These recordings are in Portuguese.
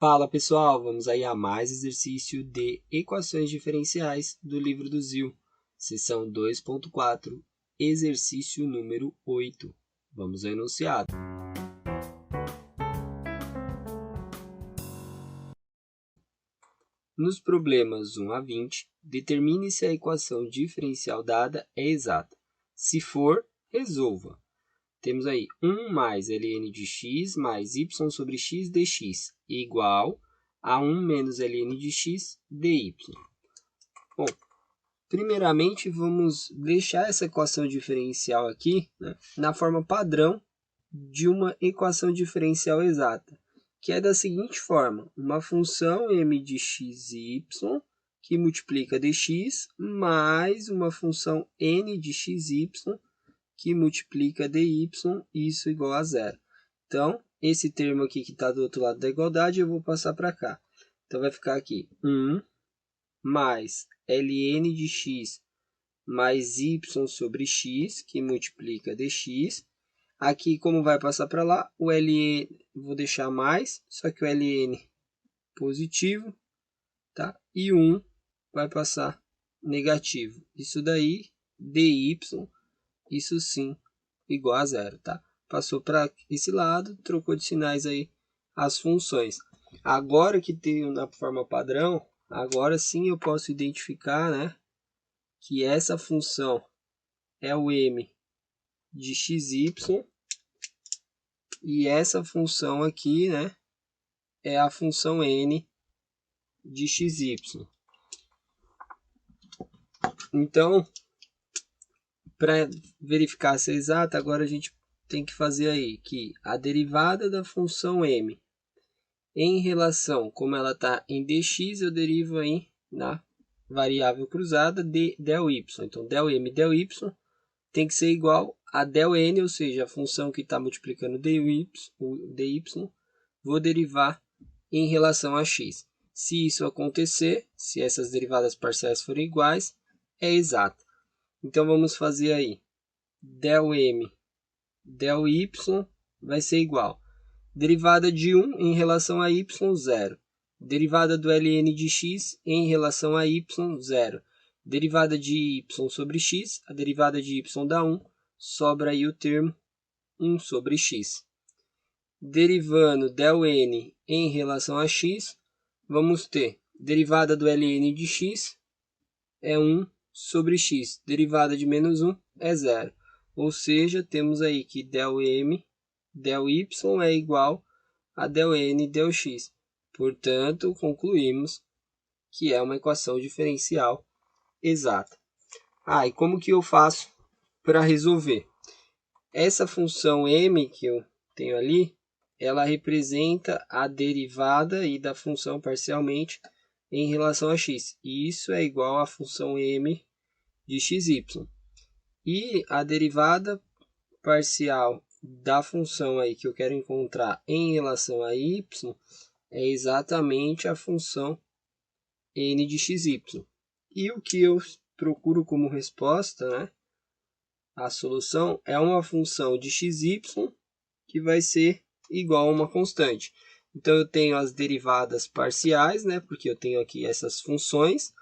Fala pessoal, vamos aí a mais exercício de equações diferenciais do livro do ZIL, seção 2.4, exercício número 8. Vamos ao enunciado. Nos problemas 1 a 20, determine se a equação diferencial dada é exata. Se for, resolva. Temos aí 1 mais ln de x mais y sobre x dx igual a 1 menos ln de x dy. Bom, primeiramente vamos deixar essa equação diferencial aqui, na forma padrão de uma equação diferencial exata, que é da seguinte forma: uma função m de x e y que multiplica dx mais uma função n de xy que multiplica dy, isso igual a zero. Então, esse termo aqui que está do outro lado da igualdade, eu vou passar para cá. Então, vai ficar aqui 1 mais ln de x mais y sobre x, que multiplica dx. Aqui, como vai passar para lá, o ln, vou deixar mais, só que o ln positivo, tá? E 1 vai passar negativo. Isso daí, dy, isso sim, igual a zero, tá? Passou para esse lado, trocou de sinais aí as funções. Agora que tem na forma padrão, agora sim eu posso identificar, né, que essa função é o m de xy e essa função aqui, né, é a função n de xy. Então, para verificar se é exata, agora a gente tem que fazer aí que a derivada da função m em relação, como ela está em dx, eu derivo aí na variável cruzada de del y. Então, del m del y tem que ser igual a del n, ou seja, a função que está multiplicando dy, vou derivar em relação a x. Se isso acontecer, se essas derivadas parciais forem iguais, é exata. Então, vamos fazer aí del m del y vai ser igual. Derivada de 1 em relação a y, 0. Derivada do ln de x em relação a y, 0. Derivada de y sobre x, a derivada de y dá 1, sobra aí o termo 1 sobre x. Derivando del n em relação a x, vamos ter derivada do ln de x é 1 sobre x. Derivada de menos 1 é 0. Ou seja, temos aí que del m del y é igual a del n del x. Portanto, concluímos que é uma equação diferencial exata. E como que eu faço para resolver? Essa função m que eu tenho ali, ela representa a derivada e da função parcialmente em relação a x. E isso é igual à função m de xy. E a derivada parcial da função aí que eu quero encontrar em relação a y é exatamente a função n de xy. E o que eu procuro como resposta, né, a solução é uma função de xy que vai ser igual a uma constante. Então, eu tenho as derivadas parciais, né, porque eu tenho aqui essas funções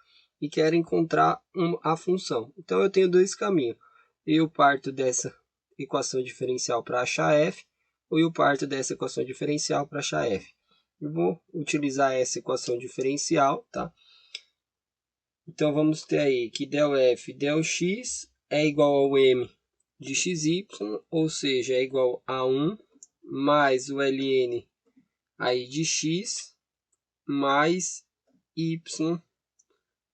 e quero encontrar a função. Então, eu tenho dois caminhos. Eu parto dessa equação diferencial para achar f, ou eu parto dessa equação diferencial para achar f. Eu vou utilizar essa equação diferencial, tá? Então, vamos ter aí que del f del x é igual ao m de xy, ou seja, é igual a 1 mais o ln aí de x mais y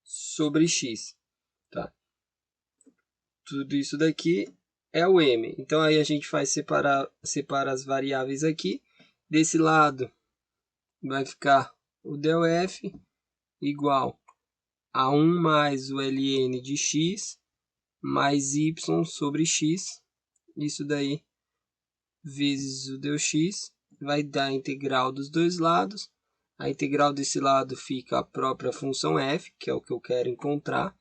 sobre x, tá? Tudo isso daqui é o m. Então, aí a gente faz separar as variáveis aqui. Desse lado vai ficar o del f igual a 1 mais o ln de x mais y sobre x. Isso daí vezes o del x vai dar a integral dos dois lados. A integral desse lado fica a própria função f, que é o que eu quero encontrar,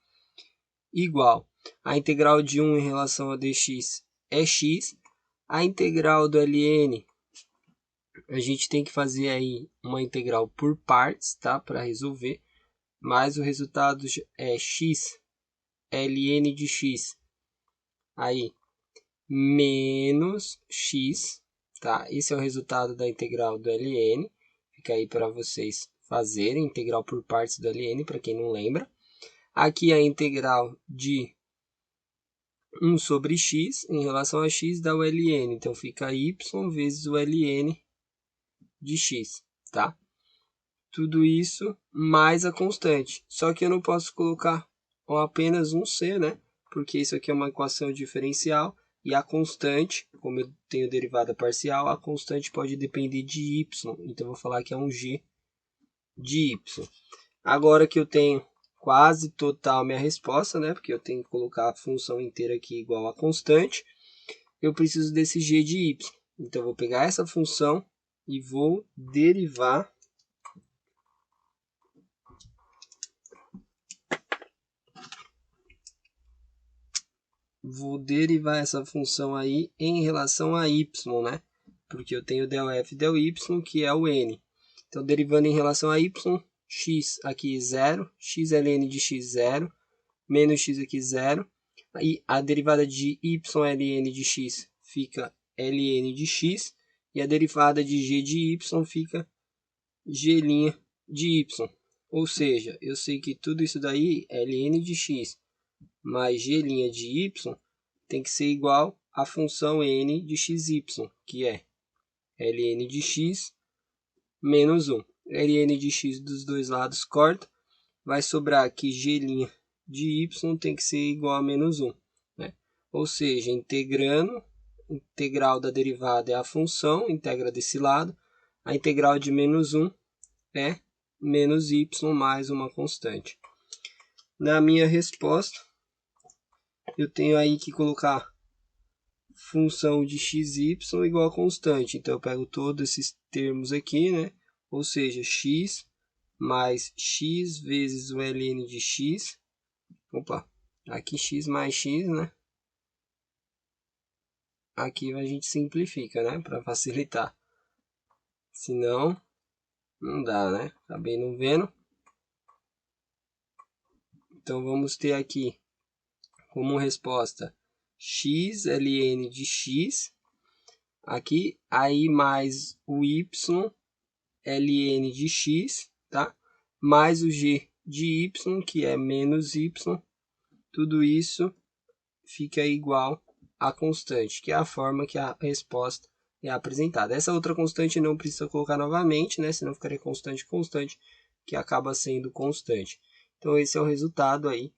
igual. A integral de 1 em relação a dx é x. A integral do ln A gente tem que fazer aí uma integral por partes, tá? Para resolver. Mas o resultado é x ln de x. Aí, menos x, tá? Esse é o resultado da integral do ln. Fica aí para vocês fazerem integral por partes do ln, para quem não lembra. Aqui a integral de 1 sobre x em relação a x dá o ln. Então, fica y vezes o ln de x, tá? Tudo isso mais a constante. Só que eu não posso colocar apenas um c, né? Porque isso aqui é uma equação diferencial. E a constante, como eu tenho derivada parcial, a constante pode depender de y. Então, eu vou falar que é um g de y. Agora que eu tenho quase total minha resposta, né? Porque eu tenho que colocar a função inteira aqui igual a constante. Eu preciso desse g de y. Então, eu vou pegar essa função e vou derivar. Vou derivar essa função aí em relação a y, né? Porque eu tenho del f del y, que é o n. Então, derivando em relação a y, x aqui 0, x ln de x 0, menos x aqui 0. E a derivada de y ln de x fica ln de x. E a derivada de g de y fica g' de y. Ou seja, eu sei que tudo isso daí, ln de x mais g' de y, tem que ser igual à função n de xy, que é ln de x menos 1. ln de x dos dois lados corta, vai sobrar que g' de y tem que ser igual a menos 1. Né? Ou seja, integral da derivada é a função, integra desse lado. A integral de menos 1 é menos y mais uma constante. Na minha resposta, eu tenho aí que colocar função de xy igual a constante. Então, eu pego todos esses termos aqui, né? Ou seja, x mais x vezes o ln de x. Opa, aqui x mais x, né? Aqui a gente simplifica, né? Para facilitar. Senão, não dá, né? Acabei não vendo. Então, vamos ter aqui como resposta x ln de x. Aqui, aí mais o y ln de x, tá? Mais o g de y, que é menos y. Tudo isso fica igual a constante, que é a forma que a resposta é apresentada. Essa outra constante não precisa colocar novamente, né? Senão ficaria constante, que acaba sendo constante. Então, esse é o resultado aí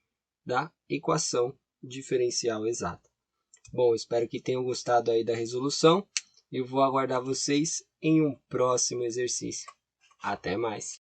da equação diferencial exata. Bom, espero que tenham gostado aí da resolução. Eu vou aguardar vocês em um próximo exercício. Até mais!